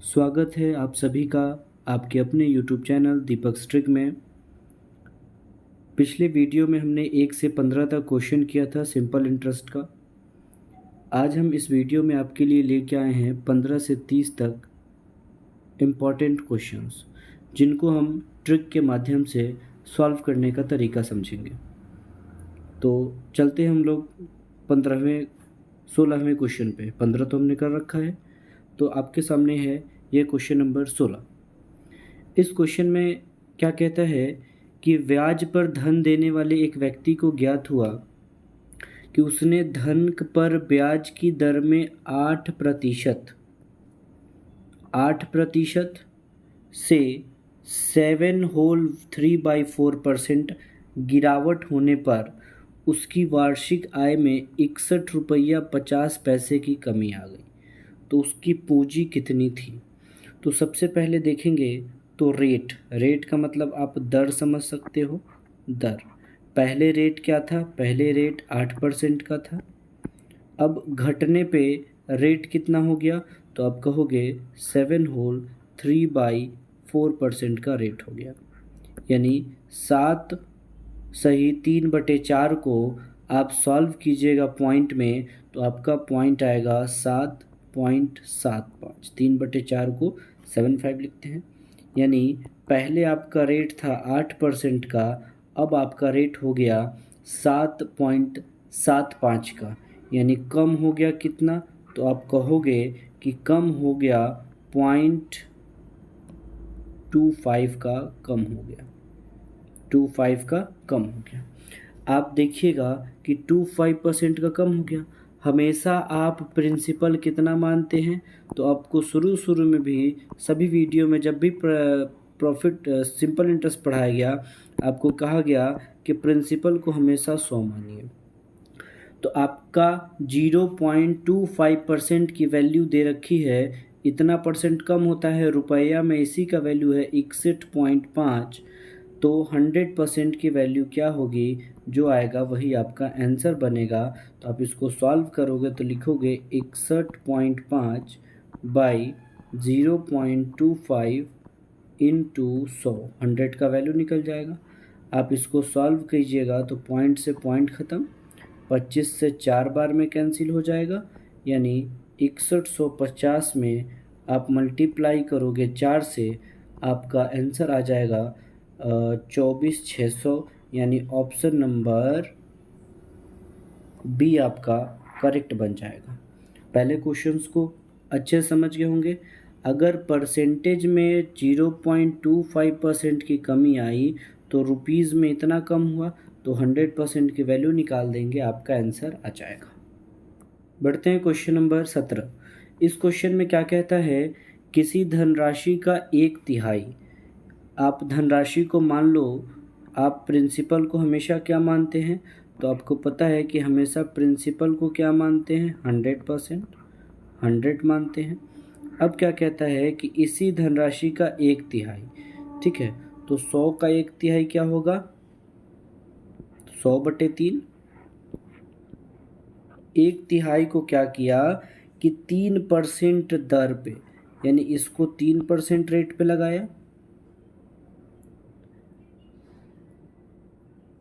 स्वागत है आप सभी का आपके अपने YouTube चैनल दीपक स्ट्रिक में। पिछले वीडियो में हमने 1 से 15 तक क्वेश्चन किया था सिंपल इंटरेस्ट का। आज हम इस वीडियो में आपके लिए लेके आए हैं 15 से 30 तक इम्पॉर्टेंट क्वेश्चंस, जिनको हम ट्रिक के माध्यम से सॉल्व करने का तरीका समझेंगे। तो चलते हैं हम लोग 16वें क्वेश्चन पे। 15 तो हमने कर रखा है, तो आपके सामने है ये क्वेश्चन नंबर 16। इस क्वेश्चन में क्या कहता है कि ब्याज पर धन देने वाले एक व्यक्ति को ज्ञात हुआ कि उसने धन पर ब्याज की दर में 8% से 7/3/4% गिरावट होने पर उसकी वार्षिक आय में 61 रुपया 50 पैसे की कमी आ गई। तो उसकी पूंजी कितनी थी? तो सबसे पहले देखेंगे तो रेट का मतलब आप दर समझ सकते हो। दर पहले रेट क्या था? पहले रेट 8% का था। अब घटने पे रेट कितना हो गया? तो आप कहोगे 7/3/4% का रेट हो गया। यानी 7 सही 3/4 को आप सॉल्व कीजिएगा पॉइंट में, तो आपका पॉइंट आएगा 7.75। 3/4 को 75 लिखते हैं। यानी पहले आपका रेट था 8% का, अब आपका रेट हो गया 7.75 का। यानी कम हो गया कितना? तो आप कहोगे कि कम हो गया 0.25 का कम हो गया। 25 का कम हो गया। आप देखिएगा कि 25% का कम हो गया। हमेशा आप प्रिंसिपल कितना मानते हैं? तो आपको शुरू में भी सभी वीडियो में जब भी प्रॉफिट सिंपल इंटरेस्ट पढ़ाया गया, आपको कहा गया कि प्रिंसिपल को हमेशा 100 मानिए। तो आपका 0.25% की वैल्यू दे रखी है, इतना परसेंट कम होता है रुपया में, इसी का वैल्यू है 61.5। तो 100% की वैल्यू क्या होगी? जो आएगा वही आपका आंसर बनेगा। तो आप इसको सॉल्व करोगे तो लिखोगे 61.5 बाई 0.25 इंटू 100। 100 का वैल्यू निकल जाएगा। आप इसको सॉल्व कीजिएगा तो पॉइंट से पॉइंट ख़त्म, 25 से 4 बार में कैंसिल हो जाएगा। यानी 6150 में आप मल्टीप्लाई करोगे 4 से, आपका आंसर आ जाएगा 24,600। यानी ऑप्शन नंबर बी आपका करेक्ट बन जाएगा। पहले क्वेश्चंस को अच्छे समझ गए होंगे। अगर परसेंटेज में 0.25% की कमी आई तो रुपीज़ में इतना कम हुआ, तो 100% की वैल्यू निकाल देंगे, आपका आंसर आ जाएगा। बढ़ते हैं क्वेश्चन नंबर 17। इस क्वेश्चन में क्या कहता है? किसी धनराशि का 1/3। आप धनराशि को मान लो, आप प्रिंसिपल को हमेशा क्या मानते हैं? तो आपको पता है कि हमेशा प्रिंसिपल को क्या मानते हैं? 100%, 100 मानते हैं। अब क्या कहता है कि इसी धनराशि का 1/3, ठीक है, तो 100 का 1/3 क्या होगा? 100/3। 1/3 को क्या किया कि 3% दर पे, यानी इसको 3% रेट पे लगाया,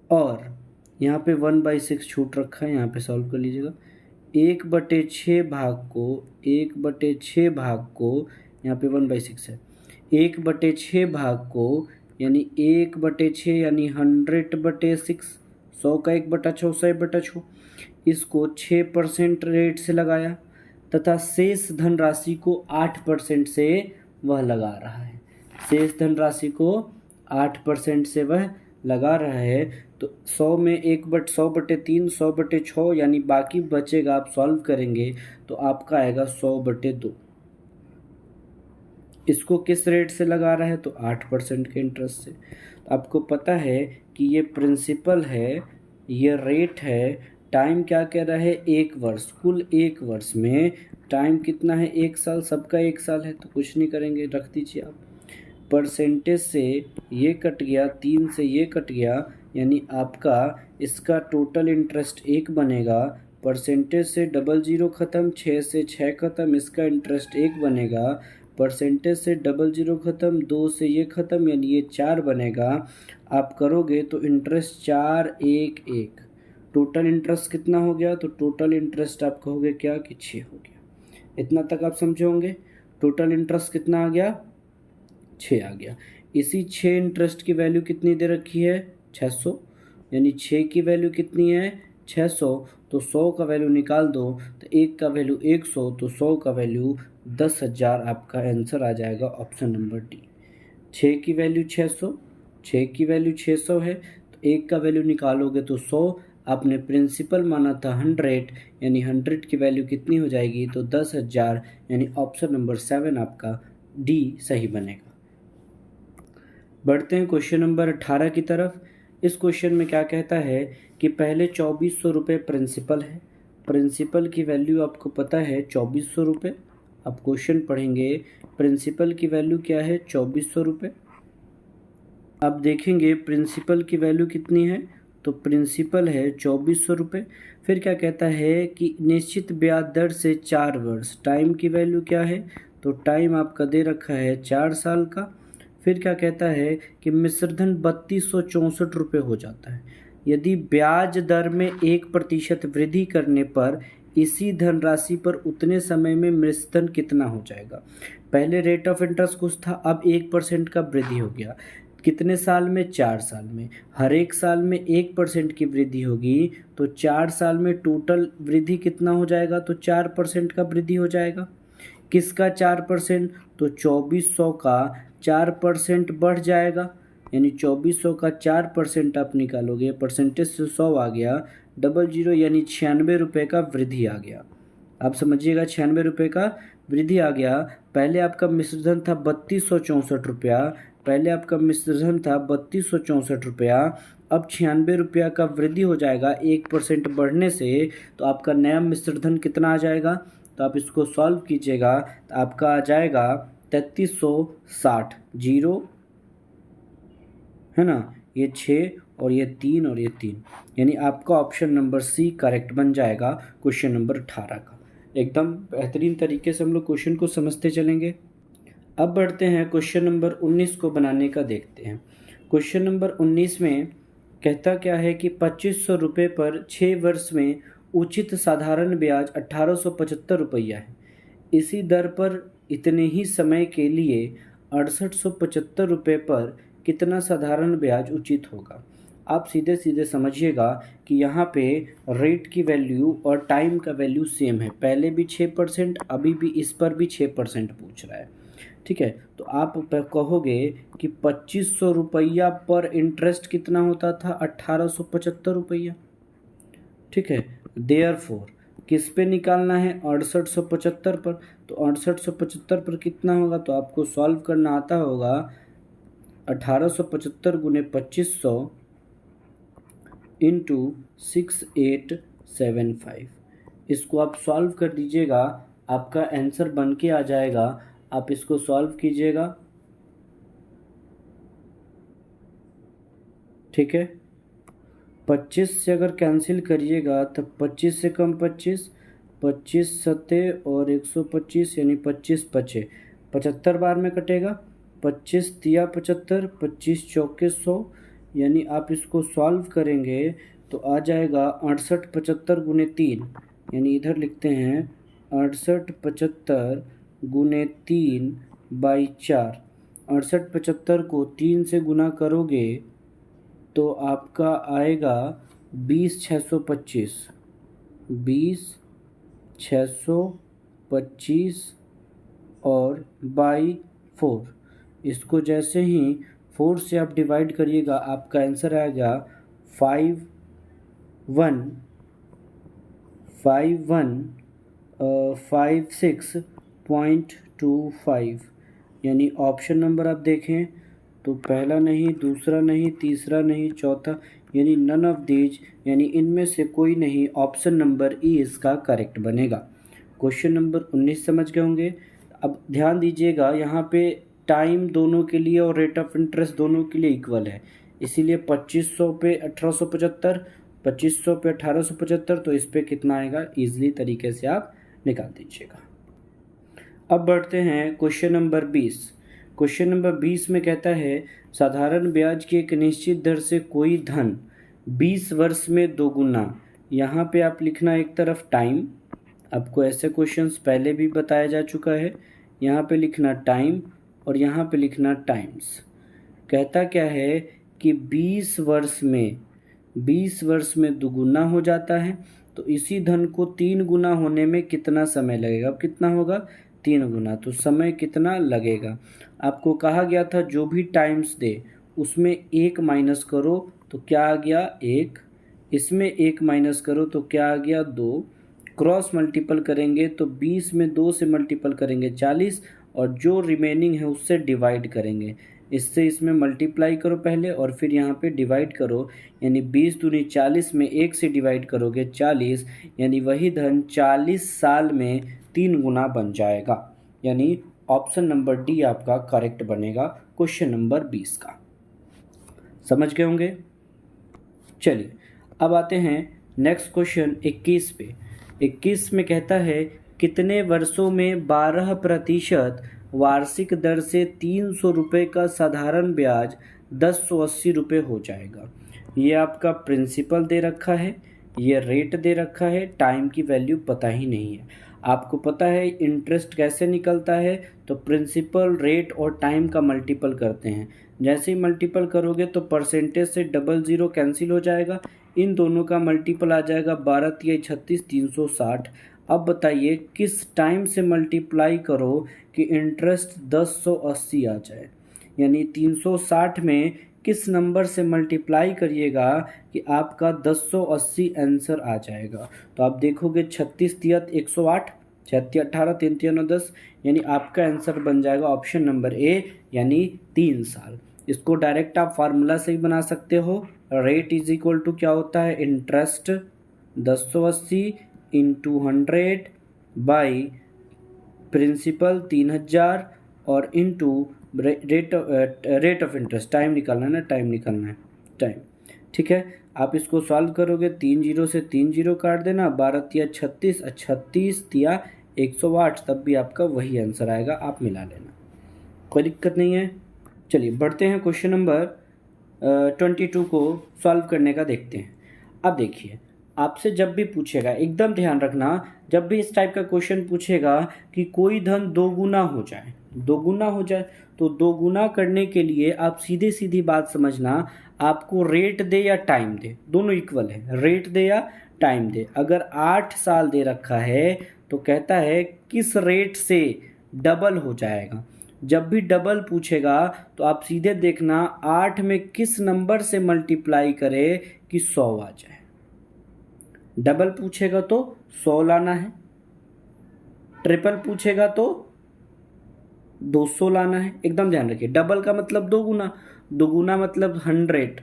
और यहाँ पे 1/6 छूट रखा है, यहाँ पे सॉल्व कर लीजिएगा। 1/6 भाग को यहाँ पे 1/6 है, 1/6 भाग को यानी 1/6 यानी 100/6, 100 का 1/6 100/6, इसको 6% रेट से लगाया तथा शेष धनराशि को 8% से वह लगा रहा है। शेष धनराशि को 8% से वह लगा रहा है। तो 100 में 1/100/3 100/6, यानी बाकी बचेगा, आप सॉल्व करेंगे तो आपका आएगा 100/2। इसको किस रेट से लगा रहा है? तो 8% के इंटरेस्ट से। तो आपको पता है कि ये प्रिंसिपल है, ये रेट है। टाइम क्या कह रहा है? 1 वर्ष। कुल 1 वर्ष में टाइम कितना है? 1 साल। सबका 1 साल है, तो कुछ नहीं करेंगे, रख दीजिए आप। परसेंटेज से ये कट गया, 3 से ये कट गया, यानी आपका इसका टोटल इंटरेस्ट 1 बनेगा। परसेंटेज से 00 ख़त्म, 6 से 6 ख़त्म, इसका इंटरेस्ट 1 बनेगा। परसेंटेज से डबल जीरो ख़त्म, 2 से ये ख़त्म, यानी ये 4 बनेगा। आप करोगे तो इंटरेस्ट 411, टोटल इंटरेस्ट कितना हो गया? तो टोटल इंटरेस्ट आप कहोगे क्या कि 6 हो गया। इतना तक आप समझे होंगे। टोटल इंटरेस्ट कितना आ गया? 6 आ गया। इसी 6 इंटरेस्ट की वैल्यू कितनी दे रखी है? 600, यानी 6 की वैल्यू कितनी है? 600। तो 100 का वैल्यू निकाल दो, तो 1 का वैल्यू 100, तो 100 का वैल्यू 10,000। आपका आंसर आ जाएगा ऑप्शन नंबर डी। 6 की वैल्यू 600, 6 की वैल्यू 600 है, तो 1 का वैल्यू निकालोगे तो 100। आपने प्रिंसिपल माना था 100, यानी 100 की वैल्यू कितनी हो जाएगी? तो 10,000, यानी ऑप्शन नंबर 7 आपका डी सही बनेगा। बढ़ते हैं क्वेश्चन नंबर 18 की तरफ। इस क्वेश्चन में क्या कहता है कि पहले 2400 रुपये प्रिंसिपल है। प्रिंसिपल की वैल्यू आपको पता है 2400 रुपये। आप क्वेश्चन पढ़ेंगे, प्रिंसिपल की वैल्यू क्या है? 2400 रुपये। आप देखेंगे प्रिंसिपल की वैल्यू कितनी है? तो प्रिंसिपल है 2400 रुपये। फिर क्या कहता है कि निश्चित ब्याज दर से 4 वर्ष। टाइम की वैल्यू क्या है? तो टाइम आपका दे रखा है 4 साल का। फिर क्या कहता है कि मिश्रधन 3264 रुपये हो जाता है। यदि ब्याज दर में 1% वृद्धि करने पर इसी धनराशि पर उतने समय में मिश्रधन कितना हो जाएगा? पहले रेट ऑफ इंटरेस्ट कुछ था, अब 1% का वृद्धि हो गया। कितने साल में? 4 साल में। हर एक साल में 1% की वृद्धि होगी, तो 4 साल में टोटल वृद्धि कितना हो जाएगा? तो 4% का वृद्धि हो जाएगा। किसका 4%? तो 2400 का 4% बढ़ जाएगा, यानी 2400 का 4% आप निकालोगे, परसेंटेज से 100 आ गया, डबल जीरो यानी 96 रुपये का वृद्धि आ गया। आप समझिएगा, 96 रुपये का वृद्धि आ गया। पहले आपका मिश्रधन था 3264 रुपया, पहले आपका मिश्रधन था 3264 रुपया, अब 96 रुपया का वृद्धि हो जाएगा 1% बढ़ने से, तो आपका नया मिश्रधन कितना आ जाएगा? तो आप इसको सॉल्व कीजिएगा, तो आपका आ जाएगा 3360। जीरो है ना, ये 6 और ये 3 और ये 3, यानी आपका ऑप्शन नंबर सी करेक्ट बन जाएगा क्वेश्चन नंबर 18 का। एकदम बेहतरीन तरीके से हम लोग क्वेश्चन को समझते चलेंगे। अब बढ़ते हैं क्वेश्चन नंबर 19 को बनाने का देखते हैं। क्वेश्चन नंबर 19 में कहता क्या है कि 2500 रुपये पर 6 वर्ष में उचित साधारण ब्याज 1875 रुपया है। इसी दर पर इतने ही समय के लिए 6875 रुपये पर कितना साधारण ब्याज उचित होगा? आप सीधे सीधे समझिएगा कि यहाँ पे रेट की वैल्यू और टाइम का वैल्यू सेम है। पहले भी 6%, अभी भी इस पर भी 6% पूछ रहा है। ठीक है, तो आप कहोगे कि 2500 रुपया पर इंटरेस्ट कितना होता था? 1875 रुपया। ठीक है, देयरफॉर किस पे निकालना है? 6875 पर। तो 6875 पर कितना होगा? तो आपको सॉल्व करना आता होगा। 1875 गुने 2500 इंटू 6875। इसको आप सॉल्व कर दीजिएगा, आपका आंसर बन के आ जाएगा। आप इसको सॉल्व कीजिएगा। ठीक है, 25 से अगर कैंसिल करिएगा तो 25 से कम 25, 25 सत्ते और 125, यानी 25 पचे 75 बार में कटेगा। 25 तिया 75, 25 चौके 100, यानी आप इसको सॉल्व करेंगे तो आ जाएगा 6875 गुने 3, यानी इधर लिखते हैं 6875 गुने 3 बाई 4। 6875 को 3 से गुना करोगे तो आपका आएगा 20,625, 20,625 और बाई 4। इसको जैसे ही 4 से आप डिवाइड करिएगा, आपका आंसर आएगा 5156.25, यानी ऑप्शन नंबर आप देखें तो पहला नहीं, दूसरा नहीं, तीसरा नहीं, चौथा, यानी नन ऑफ दीज, यानी इनमें से कोई नहीं। ऑप्शन नंबर ई इसका करेक्ट बनेगा। क्वेश्चन नंबर 19 समझ गए होंगे। अब ध्यान दीजिएगा, यहाँ पे टाइम दोनों के लिए और रेट ऑफ इंटरेस्ट दोनों के लिए इक्वल है, इसीलिए 2500 पे 1875, 2500 पे 1875, तो इस पे कितना आएगा ईजिली तरीके से आप निकाल दीजिएगा। अब बढ़ते हैं क्वेश्चन नंबर 20। क्वेश्चन नंबर 20 में कहता है साधारण ब्याज की एक निश्चित दर से कोई धन 20 वर्ष में दोगुना। यहाँ पे आप लिखना एक तरफ टाइम, आपको ऐसे क्वेश्चंस पहले भी बताया जा चुका है। यहाँ पे लिखना टाइम और यहाँ पे लिखना टाइम्स। कहता क्या है कि 20 वर्ष में दुगुना हो जाता है, तो इसी धन को 3 गुना होने में कितना समय लगेगा। अब कितना होगा, 3 गुना, तो समय कितना लगेगा। आपको कहा गया था जो भी टाइम्स दे उसमें 1 माइनस करो तो क्या आ गया 1, इसमें 1 माइनस करो तो क्या आ गया 2, क्रॉस मल्टीपल करेंगे तो 20 में 2 से मल्टीपल करेंगे 40, और जो रिमेनिंग है उससे डिवाइड करेंगे। इससे इसमें मल्टीप्लाई करो पहले और फिर यहाँ पे डिवाइड करो, यानी 20 दूनी 40 में 1 से डिवाइड करोगे 40, यानी वही धन 40 साल में 3 गुना बन जाएगा। यानी ऑप्शन नंबर डी आपका करेक्ट बनेगा क्वेश्चन नंबर 20 का। समझ गए होंगे। चलिए अब आते हैं नेक्स्ट क्वेश्चन 21 पे। 21 में कहता है कितने वर्षों में 12% वार्षिक दर से 300 रुपये का साधारण ब्याज 1080 रुपये हो जाएगा। ये आपका प्रिंसिपल दे रखा है, ये रेट दे रखा है, टाइम की वैल्यू पता ही नहीं है। आपको पता है इंटरेस्ट कैसे निकलता है, तो प्रिंसिपल, रेट और टाइम का मल्टीपल करते हैं। जैसे ही मल्टीपल करोगे तो परसेंटेज से 00 कैंसिल हो जाएगा, इन दोनों का मल्टीपल आ जाएगा 12 तिया 36 360। अब बताइए किस टाइम से मल्टीप्लाई करो कि इंटरेस्ट 1080 आ जाए, यानी 360 में किस नंबर से मल्टीप्लाई करिएगा कि आपका 1080 आंसर आ जाएगा। तो आप देखोगे 36 तियत 108, 36 18 3 3 9 10, यानी आपका आंसर बन जाएगा ऑप्शन नंबर ए, यानी 3 साल। इसको डायरेक्ट आप फार्मूला से ही बना सकते हो। रेट इज इक्वल टू क्या होता है, इंटरेस्ट 1080 इंटू 100 बाई प्रिंसिपल 3000 और into rate of interest, time निकालना है ना, टाइम निकालना है, टाइम। ठीक है, आप इसको सॉल्व करोगे 3 जीरो से 3 जीरो काट देना, 12 तिया 36, 36 तिया 108, तब भी आपका वही आंसर आएगा, आप मिला लेना, कोई दिक्कत नहीं है। चलिए बढ़ते हैं क्वेश्चन नंबर 22 को सॉल्व करने का देखते हैं। अब देखिए आपसे जब भी पूछेगा, एकदम ध्यान रखना, जब भी इस टाइप का क्वेश्चन पूछेगा कि कोई धन दोगुना हो जाए, दोगुना हो जाए, तो दोगुना करने के लिए आप सीधी सीधी बात समझना, आपको रेट दे या टाइम दे, दोनों इक्वल है, रेट दे या टाइम दे। अगर 8 साल दे रखा है तो कहता है किस रेट से डबल हो जाएगा। जब भी डबल पूछेगा तो आप सीधे देखना 8 में किस नंबर से मल्टीप्लाई करे कि 100 आ जाए। डबल पूछेगा तो 100 लाना है, ट्रिपल पूछेगा तो 200 लाना है। एकदम ध्यान रखिए, डबल का मतलब दोगुना, दोगुना मतलब 100,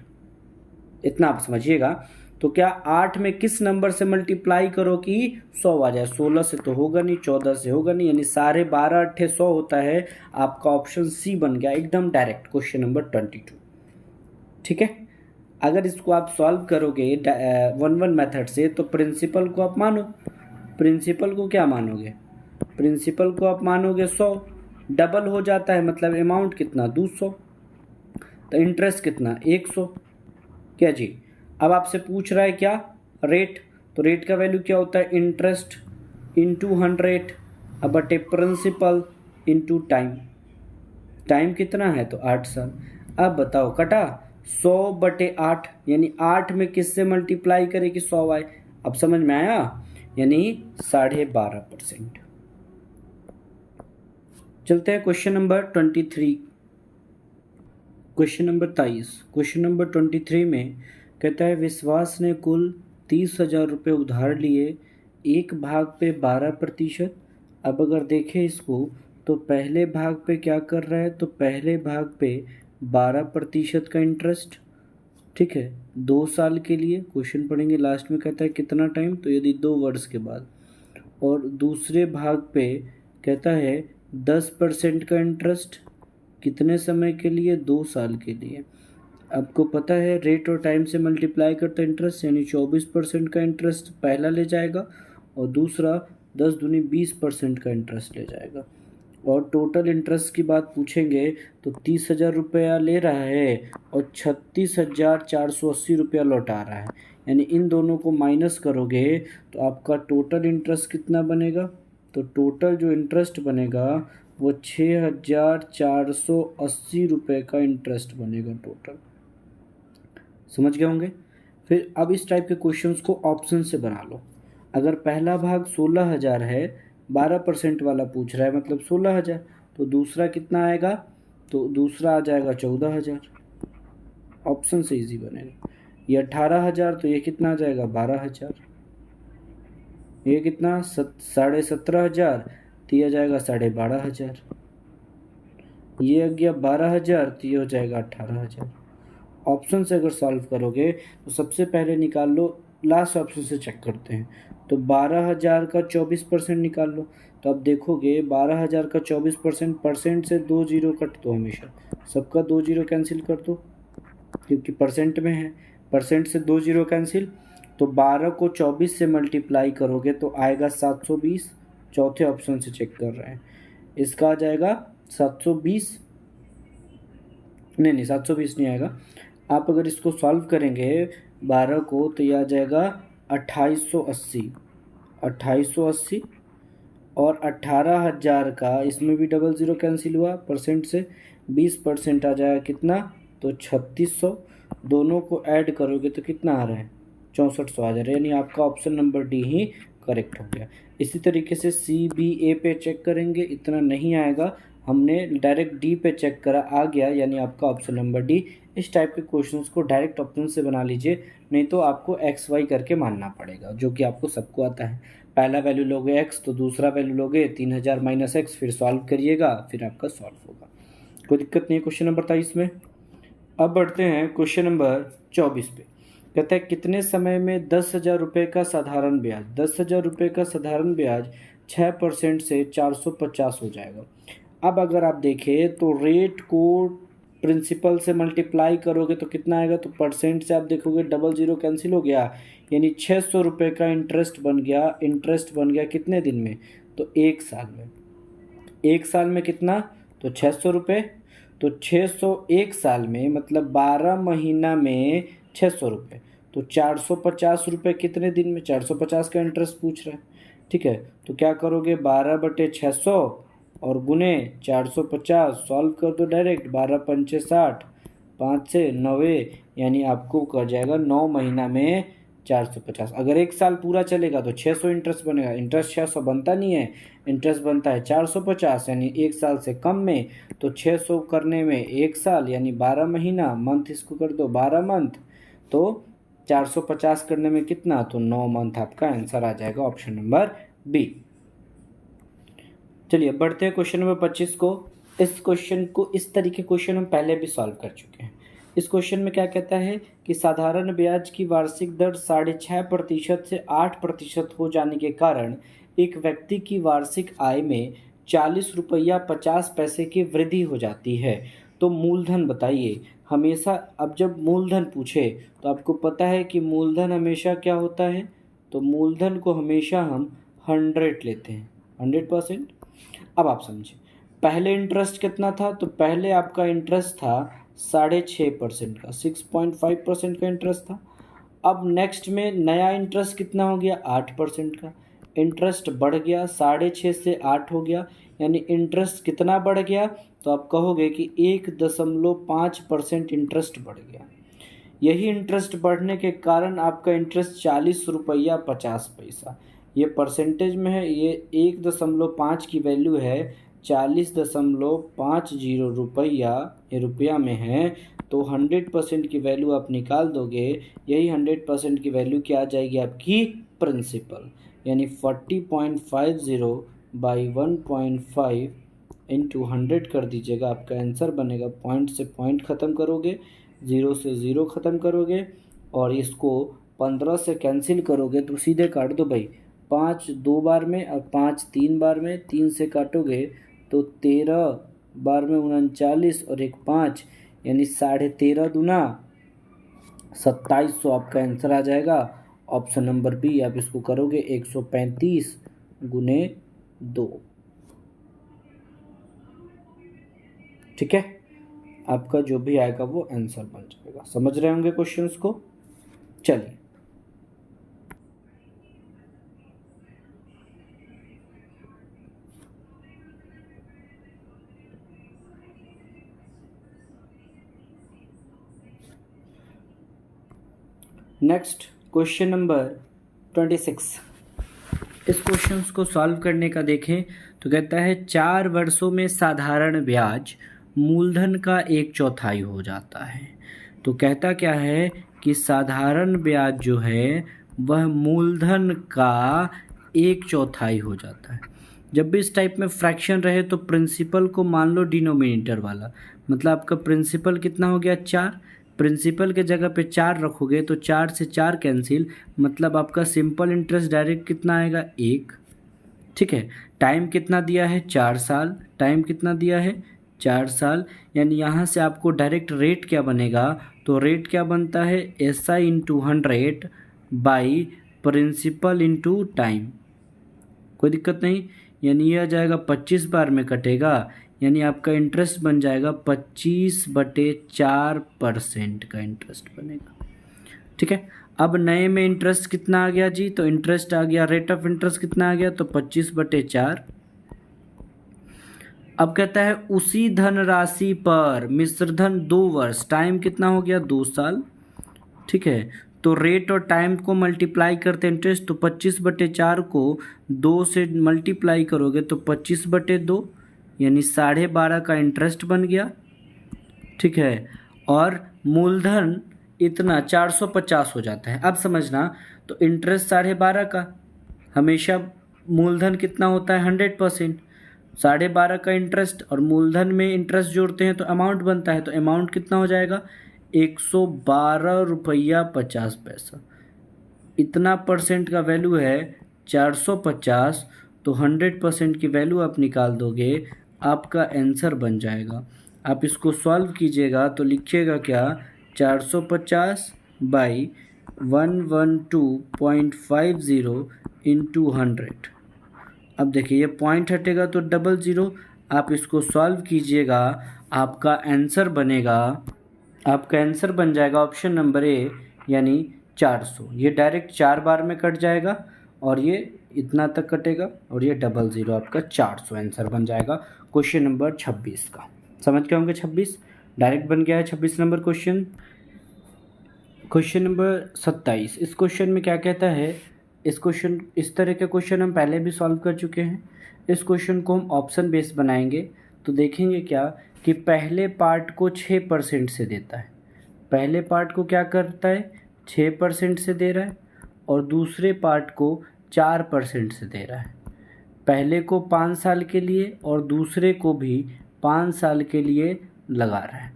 इतना आप समझिएगा। तो क्या 8 में किस नंबर से मल्टीप्लाई करो कि 100 आ जाए। 16 से तो होगा नहीं, 14 से होगा नहीं, यानी 12.5 अट्ठे 100 होता है। आपका ऑप्शन सी बन गया एकदम डायरेक्ट क्वेश्चन नंबर 22। ठीक है, अगर इसको आप सॉल्व करोगे 1-1 मेथड से तो प्रिंसिपल को आप मानो, प्रिंसिपल को क्या मानोगे, प्रिंसिपल को आप मानोगे 100, डबल हो जाता है मतलब अमाउंट कितना 200, तो इंटरेस्ट कितना 100। क्या जी, अब आपसे पूछ रहा है क्या, रेट, तो रेट का वैल्यू क्या होता है, इंटरेस्ट इंटू 100 अब बटे प्रिंसिपल इंटू टाइम, टाइम कितना है तो 8 साल। अब बताओ कटा 100/8, यानी 8 में किससे मल्टीप्लाई करे कि 100 आए। अब समझ में आया, यानी 12.5%। चलते हैं question number 23, question number 23। Question number 23 में कहता है विश्वास ने कुल 30,000 रुपये उधार लिए, एक भाग पे 12%। अब अगर देखें इसको तो पहले भाग पे क्या कर रहा है, तो पहले भाग पे 12% का इंटरेस्ट। ठीक है, 2 साल के लिए, क्वेश्चन पढ़ेंगे लास्ट में कहता है कितना टाइम, तो यदि 2 वर्ष के बाद। और दूसरे भाग पे कहता है 10% का इंटरेस्ट, कितने समय के लिए, 2 साल के लिए। आपको पता है रेट और टाइम से मल्टीप्लाई करता है इंटरेस्ट, यानी 24% का इंटरेस्ट पहला ले जाएगा और दूसरा 10 दूनी 20% का इंटरेस्ट ले जाएगा। और टोटल इंटरेस्ट की बात पूछेंगे तो 30,000 रुपया ले रहा है और 36,480 रुपया लौटा रहा है, यानी इन दोनों को माइनस करोगे तो आपका टोटल इंटरेस्ट कितना बनेगा? तो टोटल जो इंटरेस्ट बनेगा वो 6,480 रुपये का इंटरेस्ट बनेगा टोटल। समझ गए होंगे। फिर अब इस टाइप के क्वेश्चंस को ऑप्शन से बना लो। अगर पहला भाग 16,000 है, 12% वाला पूछ रहा है मतलब 16,000, तो दूसरा कितना आएगा? तो दूसरा आ जाएगा 14,000। ऑप्शन से इजी बनेगा। ये 18,000, तो ये कितना आ जाएगा? 12,000। ये कितना 17,500, तो ये आ जाएगा 12,500। ये आ गया 12,000, तो ये हो जाएगा 18,000। ऑप्शन से अगर सॉल्व करोगे तो सबसे पहले निकाल लो, लास्ट ऑप्शन से चेक करते हैं। तो 12,000 का 24% निकाल लो। तो अब देखोगे 12,000 का 24%, परसेंट से 2 जीरो कट दो, हमेशा सबका 2 जीरो कैंसिल कर दो क्योंकि परसेंट में है। परसेंट से 2 जीरो कैंसिल, तो 12 को 24 से मल्टीप्लाई करोगे तो आएगा 720। चौथे ऑप्शन से चेक कर रहे हैं, इसका आ जाएगा 720। नहीं 720 नहीं आएगा। आप अगर इसको सॉल्व करेंगे 12 को तो यह आ जाएगा 2880। 2880 और 18,000 का इसमें भी डबल ज़ीरो कैंसिल हुआ, परसेंट से 20% आ जाएगा कितना? तो 3600। दोनों को ऐड करोगे तो कितना आ रहा है? 6400 आ जा रहा है, यानी आपका ऑप्शन नंबर डी ही करेक्ट हो गया। इसी तरीके से सी बी ए पे चेक करेंगे, इतना नहीं आएगा, हमने डायरेक्ट डी पे चेक करा, आ गया, यानी आपका ऑप्शन नंबर डी। इस टाइप के क्वेश्चंस को डायरेक्ट ऑप्शन से बना लीजिए, नहीं तो आपको एक्स वाई करके मानना पड़ेगा, जो कि आपको सबको आता है। पहला वैल्यू लोगे एक्स, तो दूसरा वैल्यू लोगे 3,000 माइनस एक्स, फिर सॉल्व करिएगा, फिर आपका सॉल्व होगा। कोई दिक्कत नहीं है क्वेश्चन नंबर 23 में। अब बढ़ते हैं क्वेश्चन नंबर 24 पे। कहता है कितने समय में 10,000 रुपये का साधारण ब्याज, 10,000 रुपये का साधारण ब्याज 6% से 450 हो जाएगा। अब अगर आप देखें तो रेट को प्रिंसिपल से मल्टीप्लाई करोगे तो कितना आएगा? तो परसेंट से आप देखोगे डबल ज़ीरो कैंसिल हो गया, यानी 600 रुपये का इंटरेस्ट बन गया। इंटरेस्ट बन गया कितने दिन में? तो 1 साल में। 1 साल में कितना? तो 600 रुपये। तो 600 1 साल में मतलब 12 महीना में 600 रुपये, तो 450 रुपये कितने दिन में? 450 का इंटरेस्ट पूछ रहा है, ठीक है। तो क्या करोगे? 12/600 और गुने 450, सॉल्व कर दो डायरेक्ट। 12 पंचे 60, 5 से 9, यानी आपको कर जाएगा 9 महीना में 450। अगर 1 साल पूरा चलेगा तो 600 इंटरेस्ट बनेगा। इंटरेस्ट 600 बनता नहीं है, इंटरेस्ट बनता है 450, यानी 1 साल से कम में। तो 600 करने में 1 साल यानी 12 महीना, मंथ इसको कर दो 12 मंथ, तो 450 करने में कितना? तो 9 मंथ आपका आंसर आ जाएगा, ऑप्शन नंबर बी। चलिए बढ़ते हैं क्वेश्चन नंबर 25 को। इस क्वेश्चन को, इस तरीके क्वेश्चन हम पहले भी सॉल्व कर चुके हैं। इस क्वेश्चन में क्या कहता है कि साधारण ब्याज की वार्षिक दर 6.5% से 8% हो जाने के कारण एक व्यक्ति की वार्षिक आय में 40 रुपया 50 पैसे की वृद्धि हो जाती है। तो मूलधन बताइए। हमेशा अब जब मूलधन पूछे तो आपको पता है कि मूलधन हमेशा क्या होता है? तो मूलधन को हमेशा हम 100 लेते हैं, 100%। अब आप समझिए, पहले इंटरेस्ट कितना था? तो पहले आपका इंटरेस्ट था 6.5% का, 6.5% का इंटरेस्ट था। अब नेक्स्ट में नया इंटरेस्ट कितना हो गया? 8% का। इंटरेस्ट बढ़ गया, 6.5 से 8 हो गया, यानी इंटरेस्ट कितना बढ़ गया? तो आप कहोगे कि 1.5% इंटरेस्ट बढ़ गया। यही इंटरेस्ट बढ़ने के कारण आपका इंटरेस्ट 40 रुपया 50 पैसा, ये परसेंटेज में है, ये 1.5 की वैल्यू है, 40.50 रुपया, ये रुपया में है। तो 100% की वैल्यू आप निकाल दोगे, यही 100% की वैल्यू क्या आ जाएगी आपकी? प्रिंसिपल, यानी 40.50 बाई 1.5 इंटू 100 कर दीजिएगा, आपका आंसर बनेगा। पॉइंट से पॉइंट ख़त्म करोगे, ज़ीरो से ज़ीरो ख़त्म करोगे, और इसको 15 से कैंसिल करोगे तो सीधे काट दो भाई। 5 2 बार में और 5 3 बार में, 3 से काटोगे तो 13 बार में 39 और एक 5, यानी 13.5 दूना 2700 आपका आंसर आ जाएगा। Option number B. आप इसको करोगे 135 गुने 2। ठीक है, आपका जो भी आएगा वो आंसर बन जाएगा। समझ रहे होंगे क्वेश्चंस को। चलिए नेक्स्ट क्वेश्चन नंबर 26। इस क्वेश्चंस को सॉल्व करने का देखें तो कहता है 4 वर्षों में साधारण ब्याज मूलधन का 1/4 हो जाता है। तो कहता क्या है कि साधारण ब्याज जो है वह मूलधन का 1/4 हो जाता है। जब भी इस टाइप में फ्रैक्शन रहे तो प्रिंसिपल को मान लो डिनोमिनेटर वाला, मतलब आपका प्रिंसिपल कितना हो गया 4, प्रिंसिपल के जगह पे 4 रखोगे तो 4 से 4 कैंसिल, मतलब आपका सिंपल इंटरेस्ट डायरेक्ट कितना आएगा 1। ठीक है, टाइम कितना दिया है 4 साल, टाइम कितना दिया है 4 साल, यानी यहाँ से आपको डायरेक्ट रेट क्या बनेगा, तो रेट क्या बनता है SI into 100 by principal into time. कोई दिक्कत नहीं, यानी यह आ जाएगा 25 बार में कटेगा, यानी आपका इंटरेस्ट बन जाएगा 25/4% का इंटरेस्ट बनेगा। ठीक है, अब नए में इंटरेस्ट कितना आ गया जी, तो इंटरेस्ट आ गया, रेट ऑफ इंटरेस्ट कितना आ गया, तो 25/4। अब कहता है उसी धनराशि पर मिश्रधन 2 वर्ष, टाइम कितना हो गया 2 साल। ठीक है, तो रेट और टाइम को मल्टीप्लाई करते इंटरेस्ट, तो 25/4 को 2 से मल्टीप्लाई करोगे तो 25/2, यानी 12.5 का इंटरेस्ट बन गया। ठीक है, और मूलधन इतना 450 हो जाता है। अब समझना, तो इंटरेस्ट 12.5 का, हमेशा मूलधन कितना होता है 100%, 12.5 का इंटरेस्ट और मूलधन में इंटरेस्ट जोड़ते हैं तो अमाउंट बनता है, तो अमाउंट कितना हो जाएगा 112 रुपया 50 पैसा। इतना परसेंट का वैल्यू है 450, तो 100% की वैल्यू आप निकाल दोगे, आपका आंसर बन जाएगा। आप इसको सॉल्व कीजिएगा तो लिखिएगा क्या 450 बाई 112.50 इंटू 100। अब देखिए ये पॉइंट हटेगा तो 00, आप इसको सॉल्व कीजिएगा, आपका आंसर बनेगा, आपका आंसर बन जाएगा ऑप्शन नंबर ए, यानी 400। ये डायरेक्ट 4 बार में कट जाएगा और ये इतना तक कटेगा और ये 00, आपका 400 आंसर बन जाएगा क्वेश्चन नंबर 26 का। समझ गए होंगे 26, डायरेक्ट बन गया है 26 नंबर क्वेश्चन। क्वेश्चन नंबर 27, इस क्वेश्चन में क्या कहता है, इस तरह के क्वेश्चन हम पहले भी सॉल्व कर चुके हैं। इस क्वेश्चन को हम ऑप्शन बेस्ड बनाएंगे तो देखेंगे क्या कि पहले पार्ट को 6% से देता है, पहले पार्ट को क्या करता है 6% से दे रहा है और दूसरे पार्ट को 4% से दे रहा है। पहले को 5 साल के लिए और दूसरे को भी 5 साल के लिए लगा रहा है।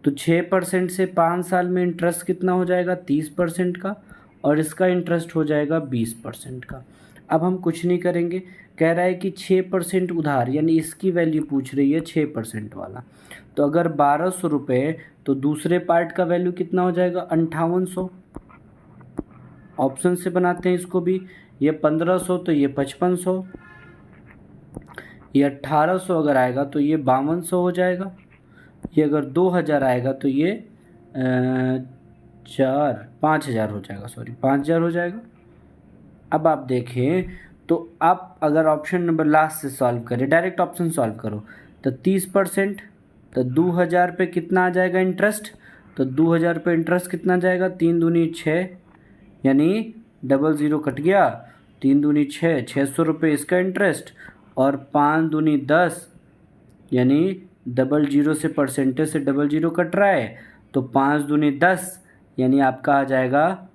तो 6% से 5 साल में इंटरेस्ट कितना हो जाएगा 30% का, और इसका इंटरेस्ट हो जाएगा 20% का। अब हम कुछ नहीं करेंगे, कह रहा है कि 6% उधार, यानी इसकी वैल्यू पूछ रही है 6% वाला। तो अगर 1200 रुपये, तो दूसरे पार्ट का वैल्यू कितना हो जाएगा 5800। ऑप्शन से बनाते हैं इसको भी, ये 1500 तो ये 5500, ये 1800 अगर आएगा तो ये 5200 हो जाएगा, ये अगर 2000 आएगा तो ये 5000 हो जाएगा, 5000 हो जाएगा। अब आप देखें तो आप अगर ऑप्शन नंबर लास्ट से सॉल्व करें, डायरेक्ट ऑप्शन सॉल्व करो, तो 30%, तो 2000 पे कितना आ जाएगा इंटरेस्ट, तो 2000 पे इंटरेस्ट कितना जाएगा 3 दूनी 6, यानी 00 कट गया, 3 दूनी 6, 600 रुपये इसका इंटरेस्ट, और 5 दूनी 10, यानी 00 से परसेंटेज से 00 कट रहा है, तो 5 दूनी 10, यानी आपका आ जाएगा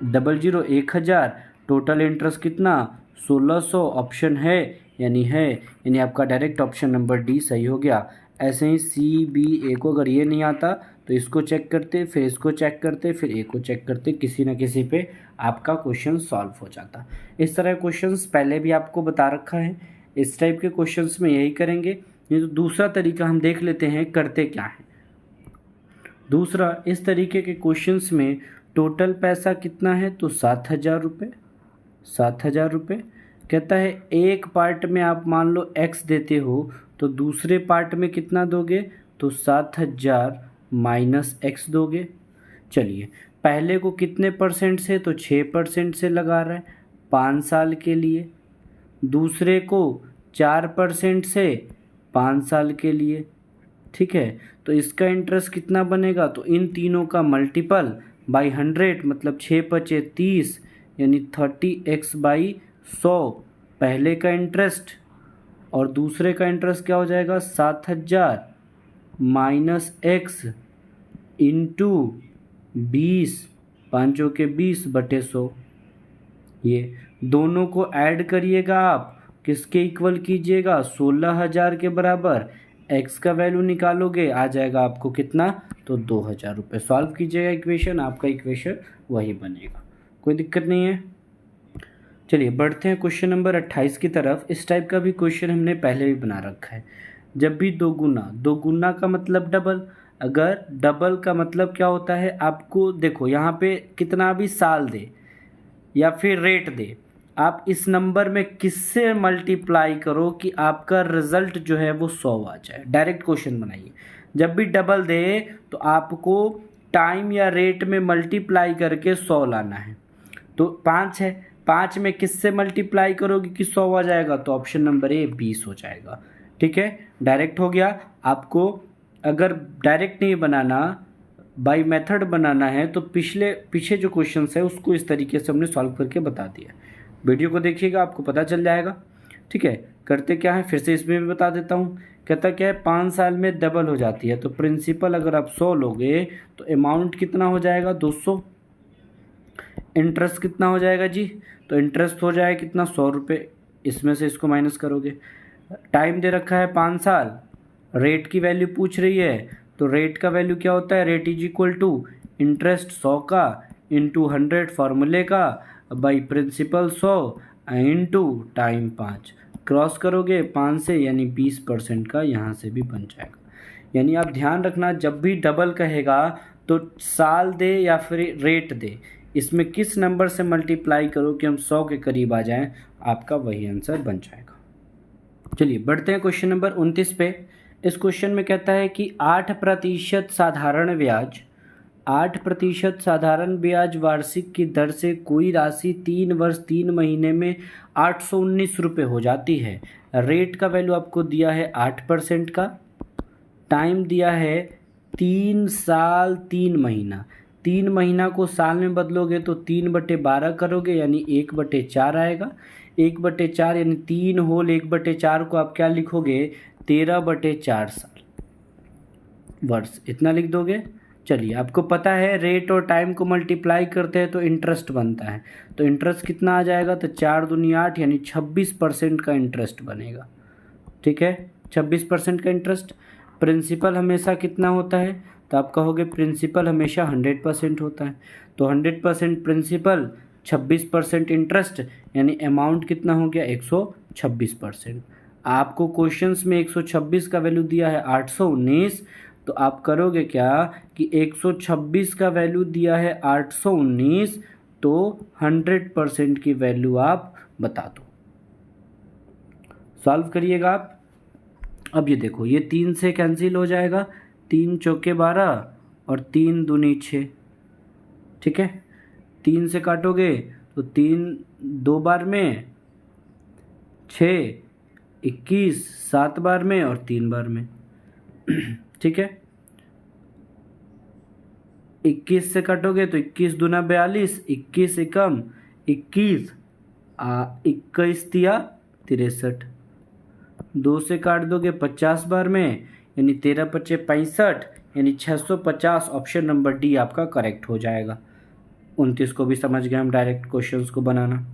00 1000, टोटल इंटरेस्ट कितना 1600, ऑप्शन है, यानी आपका डायरेक्ट ऑप्शन नंबर डी सही हो गया। ऐसे ही CBA को अगर ये नहीं आता तो इसको चेक करते, फिर इसको चेक करते, फिर ए को चेक करते, किसी न किसी पे आपका क्वेश्चन सॉल्व हो जाता। इस तरह क्वेश्चंस पहले भी आपको बता रखा है, इस टाइप के क्वेश्चंस में यही करेंगे। नहीं तो दूसरा तरीका हम देख लेते हैं करते क्या है। दूसरा, इस तरीके के क्वेश्चंस में टोटल पैसा कितना है, तो 7000 रुपये, 7000 रुपये। कहता है एक पार्ट में आप मान लो x देते हो तो दूसरे पार्ट में कितना दोगे, तो 7,000 माइनस x दोगे। चलिए पहले को कितने परसेंट से, तो 6% से लगा रहा है 5 साल के लिए। दूसरे को 4% से 5 साल के लिए। ठीक है, तो इसका इंटरेस्ट कितना बनेगा, तो इन तीनों का मल्टीपल बाई 100 मतलब 6×5 = 30 यानी 30x/100 पहले का इंटरेस्ट, और दूसरे का इंटरेस्ट क्या हो जाएगा 7,000 माइनस x इंटू 20, 5 के 20/100। ये दोनों को ऐड करिएगा, आप किसके इक्वल कीजिएगा, 16,000 के बराबर। x का वैल्यू निकालोगे आ जाएगा आपको कितना, तो 2,000 रुपये। सॉल्व कीजिएगा इक्वेशन, आपका इक्वेशन वही बनेगा, कोई दिक्कत नहीं है। चलिए बढ़ते हैं क्वेश्चन नंबर 28 की तरफ। इस टाइप का भी क्वेश्चन हमने पहले भी बना रखा है। जब भी दो गुना का मतलब डबल, अगर डबल का मतलब क्या होता है, आपको देखो यहाँ पे कितना भी साल दे या फिर रेट दे, आप इस नंबर में किससे मल्टीप्लाई करो कि आपका रिजल्ट जो है वो 100 आ जाए। डायरेक्ट क्वेश्चन बनाइए। जब भी डबल दे तो आपको टाइम या रेट में मल्टीप्लाई करके 100 लाना है। तो 5 है, 5 में किससे मल्टीप्लाई करोगे कि 100 आ जाएगा, तो ऑप्शन नंबर ए 20 हो जाएगा। ठीक है, डायरेक्ट हो गया। आपको अगर डायरेक्ट नहीं बनाना, बाय मेथड बनाना है, तो पीछे जो क्वेश्चन है उसको इस तरीके से हमने सॉल्व करके बता दिया। वीडियो को देखिएगा, आपको पता चल जाएगा। ठीक है, करते क्या है फिर से इसमें भी बता देता हूँ। कहता क्या है 5 साल में डबल हो जाती है, तो प्रिंसिपल अगर आप 100 लोगे तो अमाउंट कितना हो जाएगा 200। इंटरेस्ट कितना हो जाएगा जी, तो इंटरेस्ट हो जाएगा कितना 100 रुपये। इसमें से इसको माइनस करोगे। टाइम दे रखा है 5 साल, रेट की वैल्यू पूछ रही है, तो रेट का वैल्यू क्या होता है, rate is equal to interest 100 का इंटू 100 फार्मूले का by principal 100 into time 5। Cross करोगे 5 से यानी 20% का यहाँ से भी बन जाएगा। यानी आप ध्यान रखना, जब भी डबल कहेगा तो साल दे या फिर रेट दे, इसमें किस नंबर से मल्टीप्लाई करो कि हम 100 के करीब आ जाएं, आपका वही आंसर बन जाएगा। चलिए बढ़ते हैं क्वेश्चन नंबर 29 पे। इस क्वेश्चन में कहता है कि 8% साधारण ब्याज, 8% साधारण ब्याज वार्षिक की दर से कोई राशि 3 वर्ष 3 महीने में 819 रुपये हो जाती है। रेट का वैल्यू आपको दिया है 8% का, टाइम दिया है 3 साल 3 महीना। 3 महीना को साल में बदलोगे तो 3/12 करोगे यानी 1/4 आएगा। 1/4 यानी 3 होल 1/4 को आप क्या लिखोगे, 13/4 साल वर्ष, इतना लिख दोगे। चलिए आपको पता है रेट और टाइम को मल्टीप्लाई करते हैं तो इंटरेस्ट बनता है, तो इंटरेस्ट कितना आ जाएगा, तो 4 दूनी 8 यानी 26% का इंटरेस्ट बनेगा। ठीक है, 26% का इंटरेस्ट। प्रिंसिपल हमेशा कितना होता है, तो आप कहोगे प्रिंसिपल हमेशा 100% होता है, तो 100% प्रिंसिपल 26% इंटरेस्ट यानी अमाउंट कितना हो गया 126%। आपको क्वेश्चंस में 126 का वैल्यू दिया है 819, तो आप करोगे क्या कि 126 का वैल्यू दिया है 819, तो 100% की वैल्यू आप बता दो। सॉल्व करिएगा आप। अब ये देखो, ये 3 से कैंसिल हो जाएगा, 3 चौके 12 और 3 दूनी 6। ठीक है, 3 से काटोगे तो 3 2 बार में, 6 21 7 बार में और 3 बार में। ठीक है, 21 से काटोगे तो 21 दूना 42, 21 एकम 21, 21 तिया 63। 2 से काट दोगे 50 बार में यानी 13×5 = 65 यानी 650। ऑप्शन नंबर डी आपका करेक्ट हो जाएगा। 29 को भी समझ गए हम डायरेक्ट क्वेश्चंस को बनाना,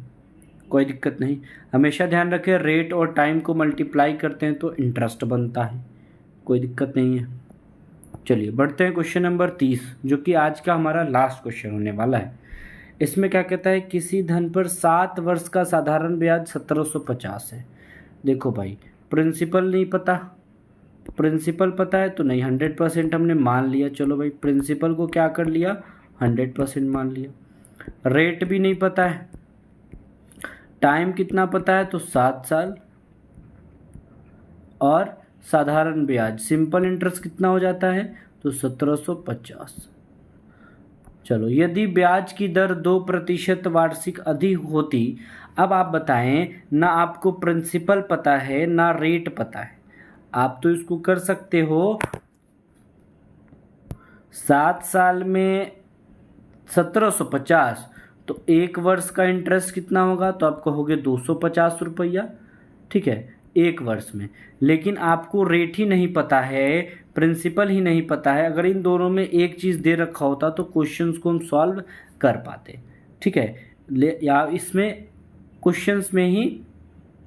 कोई दिक्कत नहीं। हमेशा ध्यान रखें रेट और टाइम को मल्टीप्लाई करते हैं तो इंटरेस्ट बनता है, कोई दिक्कत नहीं है। चलिए बढ़ते हैं क्वेश्चन नंबर 30, जो कि आज का हमारा लास्ट क्वेश्चन होने वाला है। इसमें क्या कहता है, किसी धन पर 7 वर्ष का साधारण ब्याज 1750 है। देखो भाई, प्रिंसिपल नहीं पता, प्रिंसिपल पता है तो नहीं, 100% हमने मान लिया। चलो भाई, प्रिंसिपल को क्या कर लिया, 100% मान लिया। रेट भी नहीं पता है, टाइम कितना पता है, तो 7 साल, और साधारण ब्याज सिंपल इंटरेस्ट कितना हो जाता है, तो 1750। चलो, यदि ब्याज की दर 2% वार्षिक अधिक होती, अब आप बताएं, ना आपको प्रिंसिपल पता है ना रेट पता है, आप तो इसको कर सकते हो 7 साल में 1750, तो 1 वर्ष का इंटरेस्ट कितना होगा, तो आप कहोगे 250 रुपया, ठीक है, 1 वर्ष में। लेकिन आपको रेट ही नहीं पता है, प्रिंसिपल ही नहीं पता है। अगर इन दोनों में एक चीज़ दे रखा होता तो क्वेश्चंस को हम सॉल्व कर पाते, ठीक है। या इसमें क्वेश्चंस में ही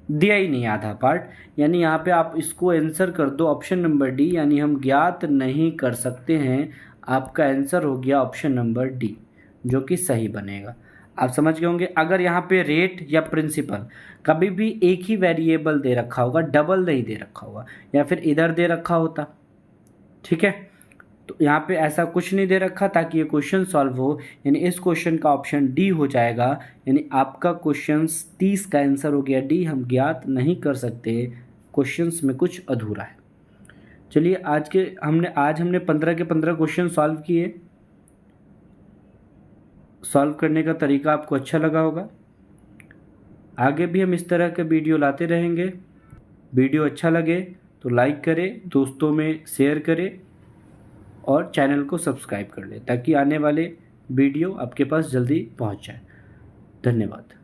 दिया ही नहीं आधा पार्ट, यानी यहाँ पे आप इसको आंसर कर दो ऑप्शन नंबर डी, यानी हम ज्ञात नहीं कर सकते हैं। आपका आंसर हो गया ऑप्शन नंबर डी, जो कि सही बनेगा। आप समझ गए होंगे। अगर यहाँ पे रेट या प्रिंसिपल कभी भी एक ही वेरिएबल दे रखा होगा, डबल नहीं दे रखा होगा, या फिर इधर दे रखा होता, ठीक है, तो यहाँ पे ऐसा कुछ नहीं दे रखा ताकि ये क्वेश्चन सॉल्व हो, यानी इस क्वेश्चन का ऑप्शन डी हो जाएगा। यानी आपका क्वेश्चन 30 का आंसर हो गया डी, हम ज्ञात नहीं कर सकते, क्वेश्चंस में कुछ अधूरा है। चलिए, आज हमने 15 के 15 क्वेश्चन सॉल्व किए। सॉल्व करने का तरीका आपको अच्छा लगा होगा। आगे भी हम इस तरह के वीडियो लाते रहेंगे। वीडियो अच्छा लगे तो लाइक करें, दोस्तों में शेयर करें और चैनल को सब्सक्राइब कर लें ताकि आने वाले वीडियो आपके पास जल्दी पहुंच जाए। धन्यवाद।